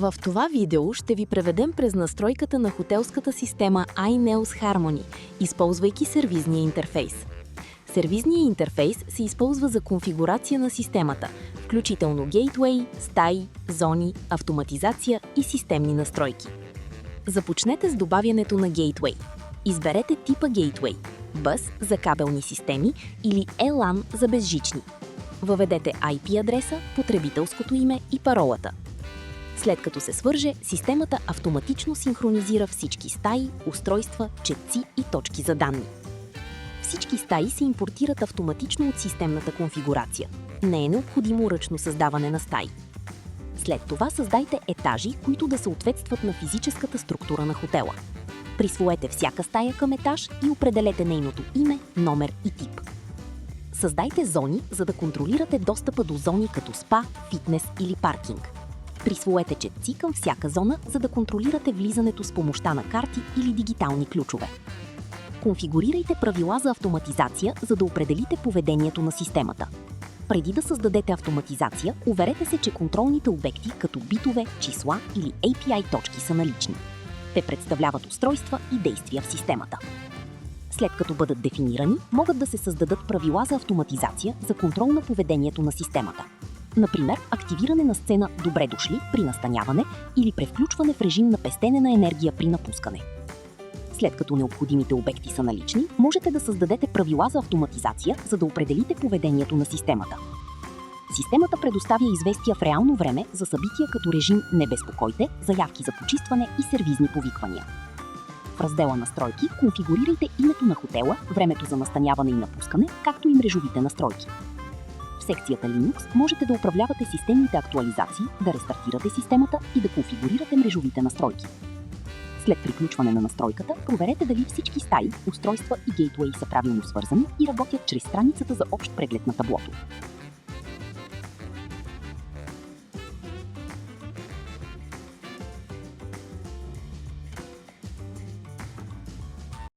В това видео ще ви преведем през настройката на хотелската система iNeos Harmony, използвайки сервизния интерфейс. Сервизният интерфейс се използва за конфигурация на системата, включително гейтвей, стаи, зони, автоматизация и системни настройки. Започнете с добавянето на гейтвей. Изберете типа гейтвей – бъс за кабелни системи или LAN за безжични. Въведете IP адреса, потребителското име и паролата. След като се свърже, системата автоматично синхронизира всички стаи, устройства, четци и точки за данни. Всички стаи се импортират автоматично от системната конфигурация. Не е необходимо ръчно създаване на стаи. След това създайте етажи, които да съответстват на физическата структура на хотела. Присвоете всяка стая към етаж и определете нейното име, номер и тип. Създайте зони, за да контролирате достъпа до зони като спа, фитнес или паркинг. Присвоете четци към всяка зона, за да контролирате влизането с помощта на карти или дигитални ключове. Конфигурирайте правила за автоматизация, за да определите поведението на системата. Преди да създадете автоматизация, уверете се, че контролните обекти, като битове, числа или API точки са налични. Те представляват устройства и действия в системата. След като бъдат дефинирани, могат да се създадат правила за автоматизация за контрол на поведението на системата. Например, активиране на сцена «Добре дошли» при настаняване или превключване в режим на пестене на енергия при напускане. След като необходимите обекти са налични, можете да създадете правила за автоматизация, за да определите поведението на системата. Системата предоставя известия в реално време за събития като режим «Не безпокойте», заявки за почистване и сервизни повиквания. В раздела «Настройки» конфигурирайте името на хотела, времето за настаняване и напускане, както и мрежовите настройки. В секцията Linux можете да управлявате системните актуализации, да рестартирате системата и да конфигурирате мрежовите настройки. След приключване на настройката, проверете дали всички стаи, устройства и гейтвеи са правилно свързани и работят чрез страницата за общ преглед на таблото.